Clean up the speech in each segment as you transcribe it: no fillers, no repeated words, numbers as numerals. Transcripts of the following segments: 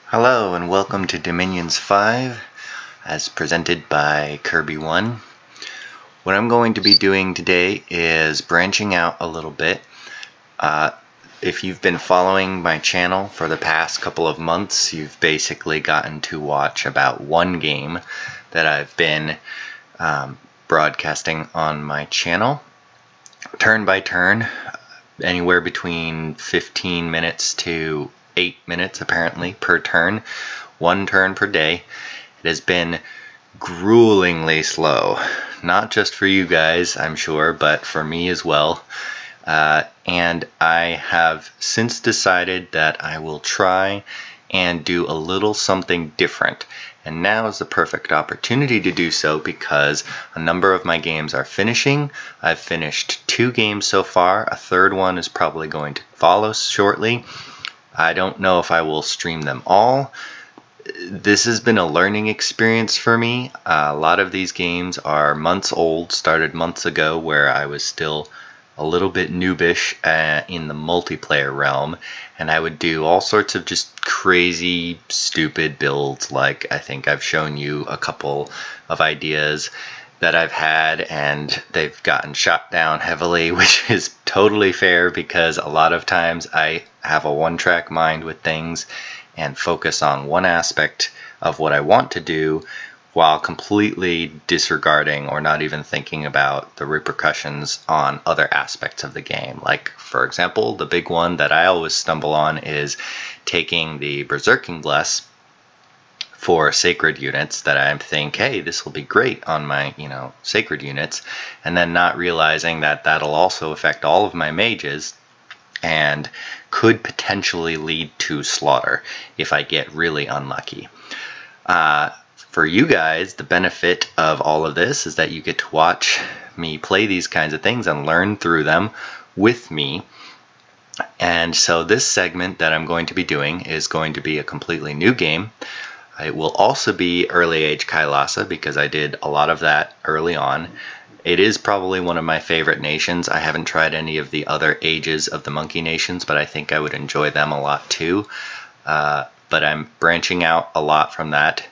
Hello and welcome to Dominions 5 as presented by Kirby1. What I'm going to be doing today is branching out a little bit. If you've been following my channel for the past couple of months, you've basically gotten to watch about one game that I've been broadcasting on my channel, turn by turn, anywhere between 15 minutes to 8 minutes apparently per turn, one turn per day. It has been gruelingly slow, not just for you guys, I'm sure, but for me as well. And I have since decided that I will try and do a little something different. And now is the perfect opportunity to do so because a number of my games are finishing. I've finished 2 games so far. A third one is probably going to follow shortly. I don't know if I will stream them all. This has been a learning experience for me. A lot of these games are months old, started months ago, where I was still a little bit noobish in the multiplayer realm, and I would do all sorts of just crazy, stupid builds. Like, I think I've shown you a couple of ideas that I've had, and they've gotten shot down heavily, which is totally fair because a lot of times I have a one-track mind with things and focus on one aspect of what I want to do while completely disregarding or not even thinking about the repercussions on other aspects of the game. Like, for example, the big one that I always stumble on is taking the Berserkinglass for sacred units that I think, hey, this will be great on my, sacred units, and then not realizing that that'll also affect all of my mages and could potentially lead to slaughter if I get really unlucky. For you guys, the benefit of all of this is that you get to watch me play these kinds of things and learn through them with me. And so this segment that I'm going to be doing is going to be a completely new game. It will also be early age Kailasa because I did a lot of that early on. It is probably one of my favorite nations. I haven't tried any of the other ages of the monkey nations, but I think I would enjoy them a lot too. But I'm branching out a lot from that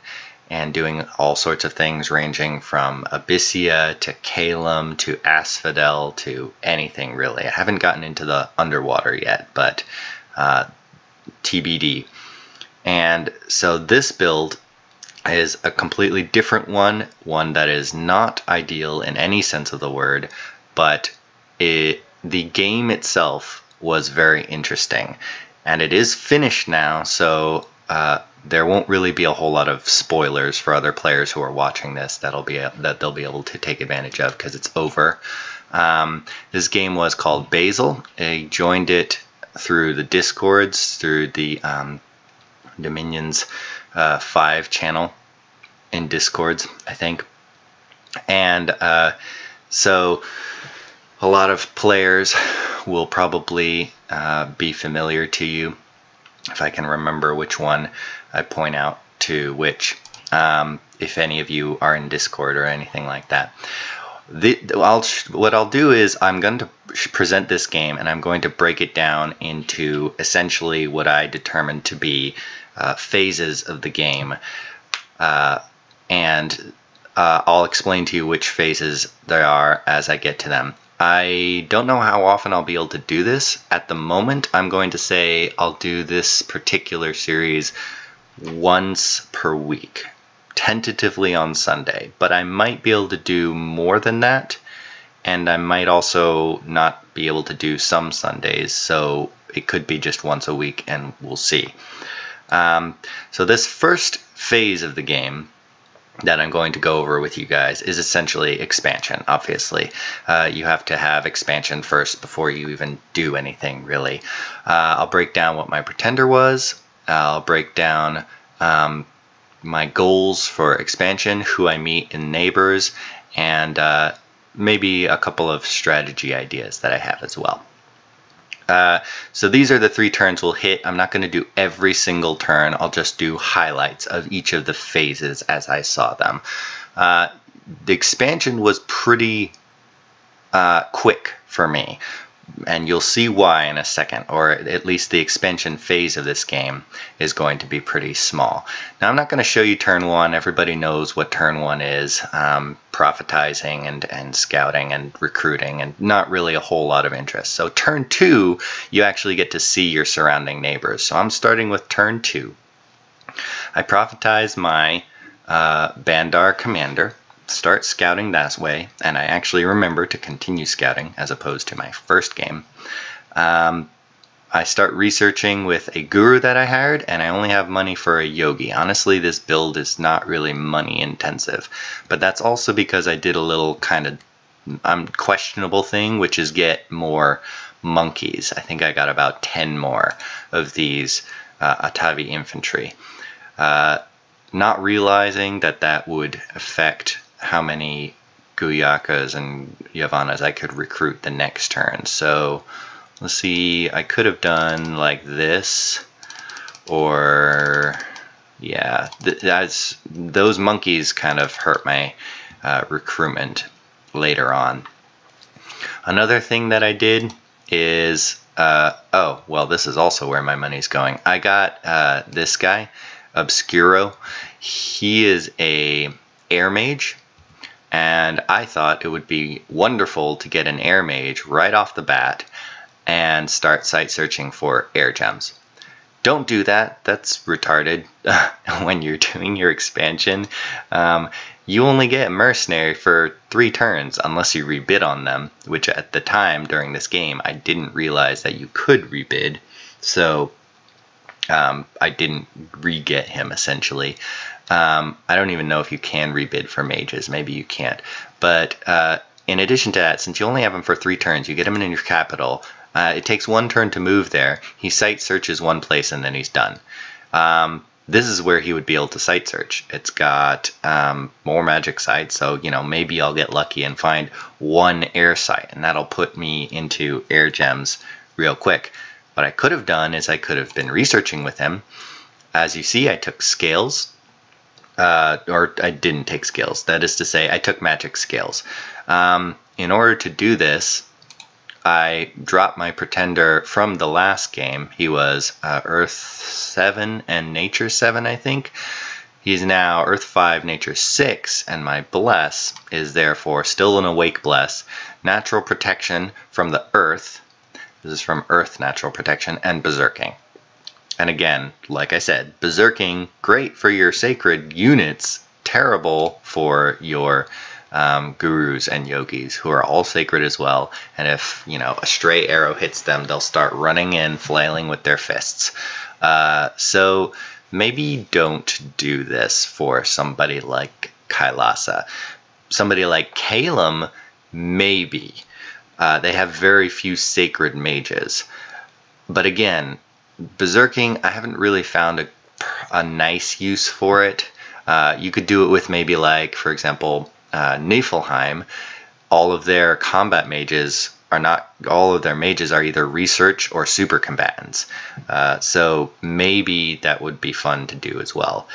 and doing all sorts of things ranging from Abyssia to Calum to Asphodel to anything really. I haven't gotten into the underwater yet, but TBD. And so this build is a completely different one that is not ideal in any sense of the word, but the game itself was very interesting. And it is finished now, so there won't really be a whole lot of spoilers for other players who are watching this that they'll be able to take advantage of because it's over. This game was called Basil. I joined it through the Discords, through the Dominions 5 channel in Discords, I think. And so a lot of players will probably be familiar to you. If I can remember which one I point out to which, if any of you are in Discord or anything like that. What I'll do is I'm going to present this game and I'm going to break it down into essentially what I determined to be phases of the game, and I'll explain to you which phases there are as I get to them. I don't know how often I'll be able to do this. At the moment, I'm going to say I'll do this particular series once per week, tentatively on Sunday, but I might be able to do more than that, and I might also not be able to do some Sundays, so it could be just once a week, and we'll see. So this first phase of the game that I'm going to go over with you guys is essentially expansion, obviously. You have to have expansion first before you even do anything, really. I'll break down what my pretender was. I'll break down my goals for expansion, who I meet in neighbors, and maybe a couple of strategy ideas that I have as well. So these are the 3 turns we'll hit. I'm not going to do every single turn. I'll just do highlights of each of the phases as I saw them. The expansion was pretty quick for me. and you'll see why in a second, or at least the expansion phase of this game is going to be pretty small. Now I'm not going to show you turn 1, everybody knows what turn 1 is, prophetizing and scouting and recruiting, and not really a whole lot of interest. So turn 2, you actually get to see your surrounding neighbors. So I'm starting with turn 2. I prophetize my Bandar commander, start scouting that way, and I actually remember to continue scouting as opposed to my first game. I start researching with a guru that I hired, and I only have money for a yogi. Honestly, this build is not really money intensive, but that's also because I did a little kind of questionable thing, which is get more monkeys. I think I got about 10 more of these Atavi infantry. Not realizing that would affect how many Guyakas and Yavanas I could recruit the next turn. So let's see, I could have done like this, or yeah, those monkeys kind of hurt my recruitment later on. Another thing that I did is, oh, well, this is also where my money's going. I got this guy, Obscuro. He is a air mage, and I thought it would be wonderful to get an air mage right off the bat and start site searching for air gems. Don't do that, that's retarded. When you're doing your expansion, you only get mercenary for 3 turns unless you rebid on them, which at the time during this game I didn't realize that you could rebid, so I didn't re-get him essentially. I don't even know if you can rebid for mages, maybe you can't. But in addition to that, since you only have him for 3 turns, you get him in your capital. It takes 1 turn to move there. He site searches 1 place and then he's done. This is where he would be able to site search. It's got more magic sites, so maybe I'll get lucky and find 1 air site, and that'll put me into air gems real quick. What I could have done is I could have been researching with him. As you see, I took scales, or I didn't take scales. That is to say, I took magic scales. In order to do this, I dropped my pretender from the last game. He was Earth 7 and Nature 7, I think. He's now Earth 5, Nature 6, and my Bless is therefore still an Awake Bless. Natural Protection from the Earth. This is from Earth Natural Protection, and Berserking. And again, like I said, Berserking, great for your sacred units, terrible for your gurus and yogis, who are all sacred as well. And if, a stray arrow hits them, they'll start running in, flailing with their fists. So maybe don't do this for somebody like Kailasa. Somebody like Kalem, maybe. They have very few sacred mages. But again, Berserking, I haven't really found a nice use for it. You could do it with maybe like, for example, Niflheim. All of their combat mages are not, all of their mages are either research or super combatants. So maybe that would be fun to do as well.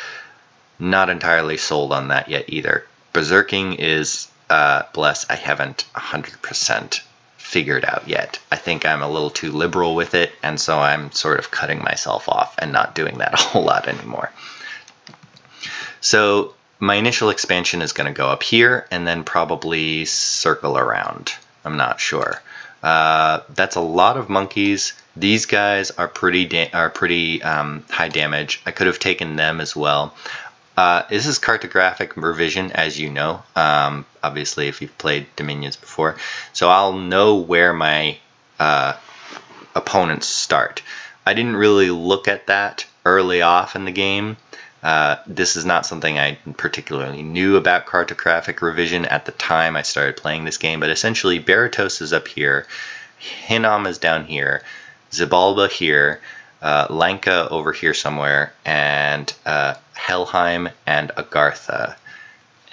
Not entirely sold on that yet either. Berserking is, bless, I haven't 100% figured out yet. I think I'm a little too liberal with it, and so I'm sort of cutting myself off and not doing that a whole lot anymore. So my initial expansion is going to go up here and then probably circle around. I'm not sure. That's a lot of monkeys. These guys are pretty high damage. I could have taken them as well. This is cartographic revision, as you know, obviously if you've played Dominions before. So I'll know where my opponents start. I didn't really look at that early off in the game. This is not something I particularly knew about cartographic revision at the time I started playing this game, but essentially Baratos is up here, Hinnom is down here, Xibalba here, Lanka over here somewhere, and Helheim and Agartha.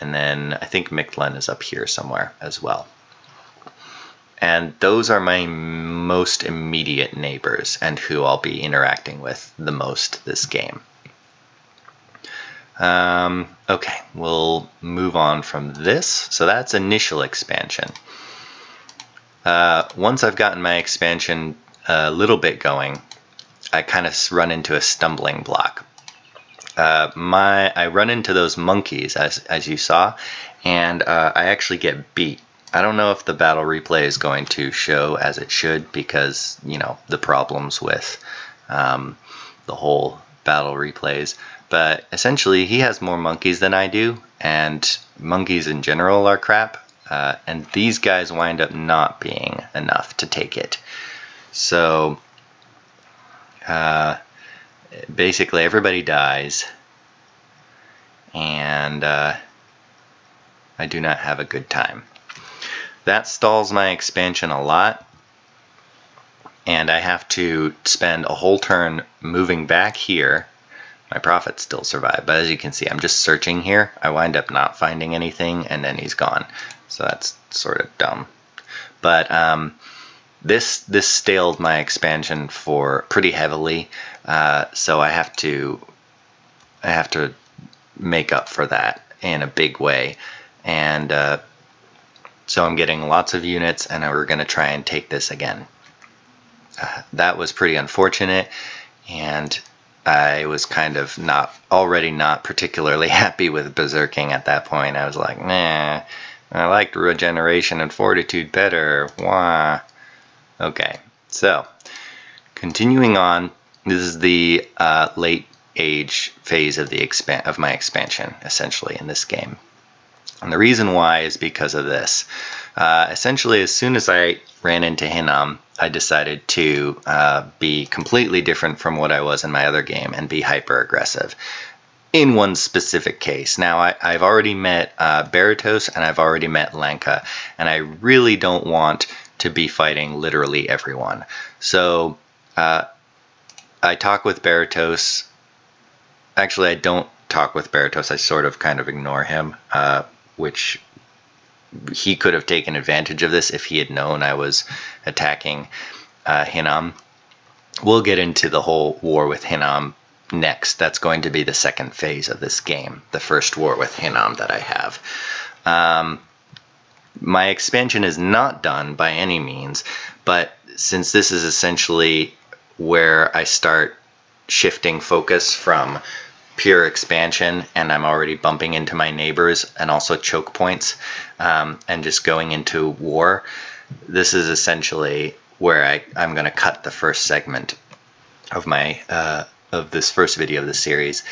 And then I think Mictlan is up here somewhere as well. And those are my most immediate neighbors and who I'll be interacting with the most this game. Okay, we'll move on from this. So that's initial expansion. Once I've gotten my expansion a little bit going, I kind of run into a stumbling block. I run into those monkeys, as you saw, and I actually get beat. I don't know if the battle replay is going to show as it should, because, you know, the problems with the whole battle replays. But essentially, he has more monkeys than I do, and monkeys in general are crap. And these guys wind up not being enough to take it. So basically everybody dies, and I do not have a good time. That stalls my expansion a lot, and I have to spend a whole turn moving back here. My prophets still survive, but as you can see, I'm just searching here. I wind up not finding anything, and then he's gone. So that's sort of dumb. But this staled my expansion for pretty heavily, so I have to make up for that in a big way. And so I'm getting lots of units, and we're going to try and take this again. That was pretty unfortunate, and I was kind of already not particularly happy with berserking at that point. I was like, nah, I liked regeneration and fortitude better. Wah. Okay, so continuing on, this is the late age phase of my expansion, essentially, in this game. And the reason why is because of this. Essentially, as soon as I ran into Hinam, I decided to be completely different from what I was in my other game and be hyper-aggressive in one specific case. Now, I've already met Baratos and I've already met Lanka, and I really don't want to be fighting literally everyone. So I talk with Baratos. Actually, I don't talk with Baratos. I sort of kind of ignore him, which he could have taken advantage of this if he had known I was attacking Hinam. We'll get into the whole war with Hinam next. That's going to be the second phase of this game, the first war with Hinam that I have. My expansion is not done by any means, but since this is essentially where I start shifting focus from pure expansion, and I'm already bumping into my neighbors and also choke points, and just going into war, this is essentially where I'm going to cut the first segment of my of this first video of the series.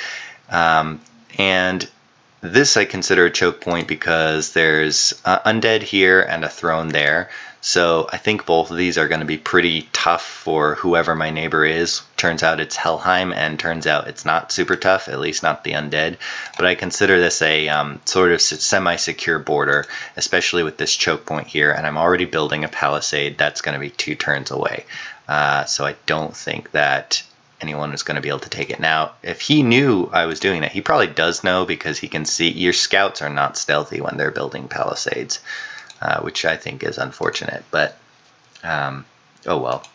And this I consider a choke point because there's undead here and a throne there. So I think both of these are going to be pretty tough for whoever my neighbor is. Turns out it's Helheim, and turns out it's not super tough, at least not the undead. But I consider this a sort of semi-secure border, especially with this choke point here. And I'm already building a palisade that's going to be 2 turns away. So I don't think that anyone is going to be able to take it. Now, if he knew I was doing that, he probably does know, because he can see your scouts are not stealthy when they're building palisades. Which I think is unfortunate, but oh well.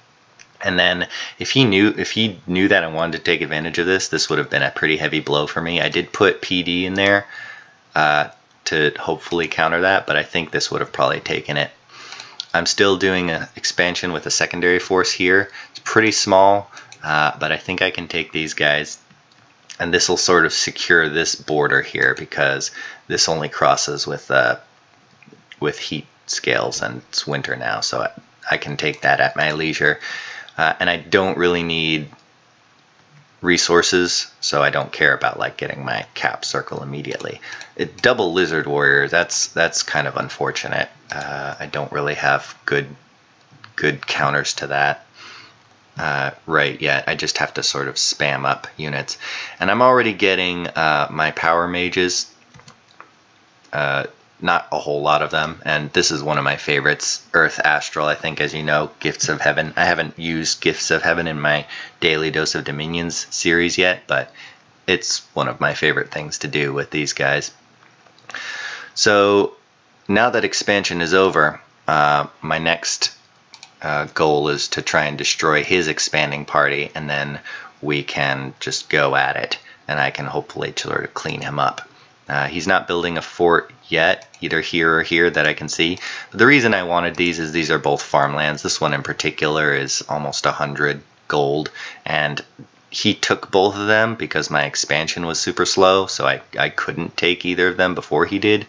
And then if he knew that I wanted to take advantage of this, this would have been a pretty heavy blow for me. I did put PD in there to hopefully counter that, but I think this would have probably taken it. I'm still doing an expansion with a secondary force here. It's pretty small, but I think I can take these guys, and this will sort of secure this border here, because this only crosses with heat scales, and it's winter now, so I can take that at my leisure. And I don't really need resources, so I don't care about like getting my cap circle immediately. Double lizard warrior, that's kind of unfortunate. I don't really have good counters to that right yet. I just have to sort of spam up units, and I'm already getting my power mages. Not a whole lot of them, and this is one of my favorites, Earth Astral. I think, as you know, Gifts of Heaven. I haven't used Gifts of Heaven in my Daily Dose of Dominions series yet, but it's one of my favorite things to do with these guys. So now that expansion is over, my next goal is to try and destroy his expanding party, and then we can just go at it, and I can hopefully sort of clean him up. He's not building a fort yet, either here or here that I can see. But the reason I wanted these is these are both farmlands. This one in particular is almost 100 gold, and he took both of them because my expansion was super slow, so I couldn't take either of them before he did.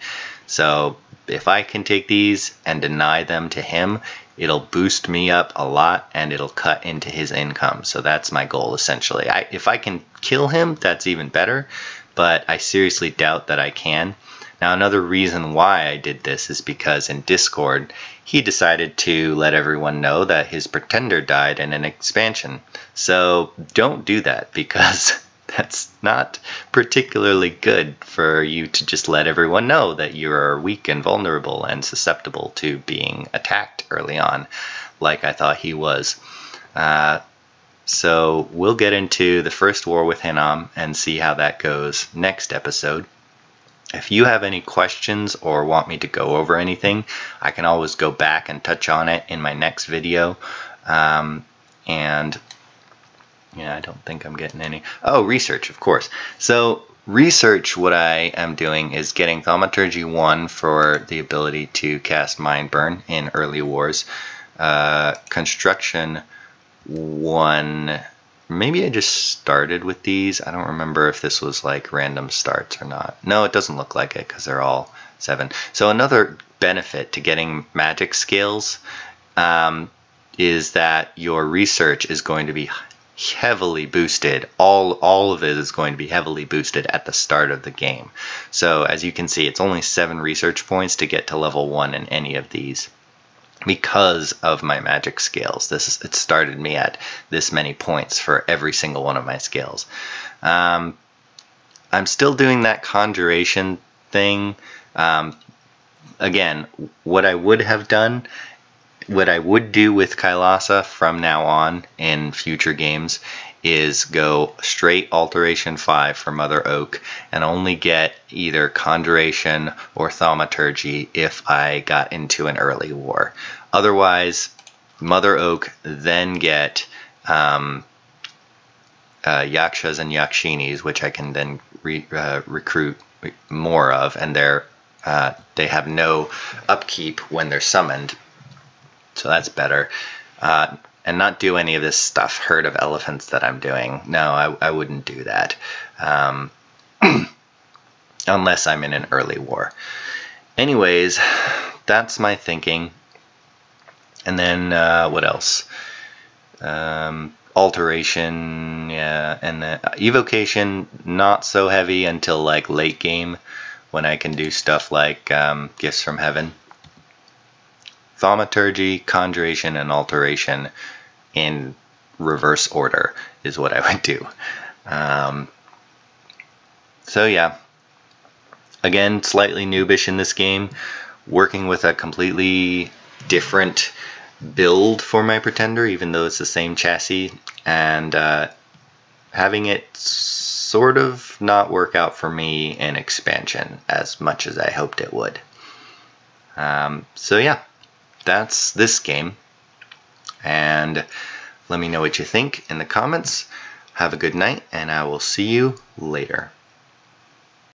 So if I can take these and deny them to him, it'll boost me up a lot and it'll cut into his income. So that's my goal essentially. If I can kill him, that's even better, but I seriously doubt that I can. Now another reason why I did this is because in Discord he decided to let everyone know that his pretender died in an expansion. So don't do that, because that's not particularly good for you to just let everyone know that you are weak and vulnerable and susceptible to being attacked early on, like I thought he was. So we'll get into the first war with Hinnom and see how that goes next episode. If you have any questions or want me to go over anything, I can always go back and touch on it in my next video. And yeah, I don't think I'm getting any. Oh, research, of course. So research, what I am doing is getting Thaumaturgy 1 for the ability to cast Mind Burn in early wars. Construction 1, maybe I just started with these. I don't remember if this was like random starts or not. No, it doesn't look like it because they're all 7. So another benefit to getting magic skills is that your research is going to be heavily boosted. All of it is going to be heavily boosted at the start of the game. So as you can see, it's only 7 research points to get to level 1 in any of these, because of my magic skills. It started me at this many points for every single one of my skills. I'm still doing that conjuration thing. Again, what I would do with Kailasa from now on in future games is go straight Alteration 5 for Mother Oak and only get either Conjuration or Thaumaturgy if I got into an early war. Otherwise, Mother Oak, then get Yakshas and Yakshinis, which I can then recruit more of, and they have no upkeep when they're summoned, so that's better. And not do any of this stuff, herd of elephants that I'm doing. No, I wouldn't do that. Unless I'm in an early war. Anyways, that's my thinking. And then, what else? Alteration, yeah, and the evocation, not so heavy until like late game, when I can do stuff like Gifts from Heaven. Thaumaturgy, Conjuration, and Alteration in reverse order is what I would do. So yeah, again, slightly noobish in this game, working with a completely different build for my Pretender, even though it's the same chassis, and having it sort of not work out for me in expansion as much as I hoped it would. So yeah, that's this game, and let me know what you think in the comments. Have a good night, and I will see you later.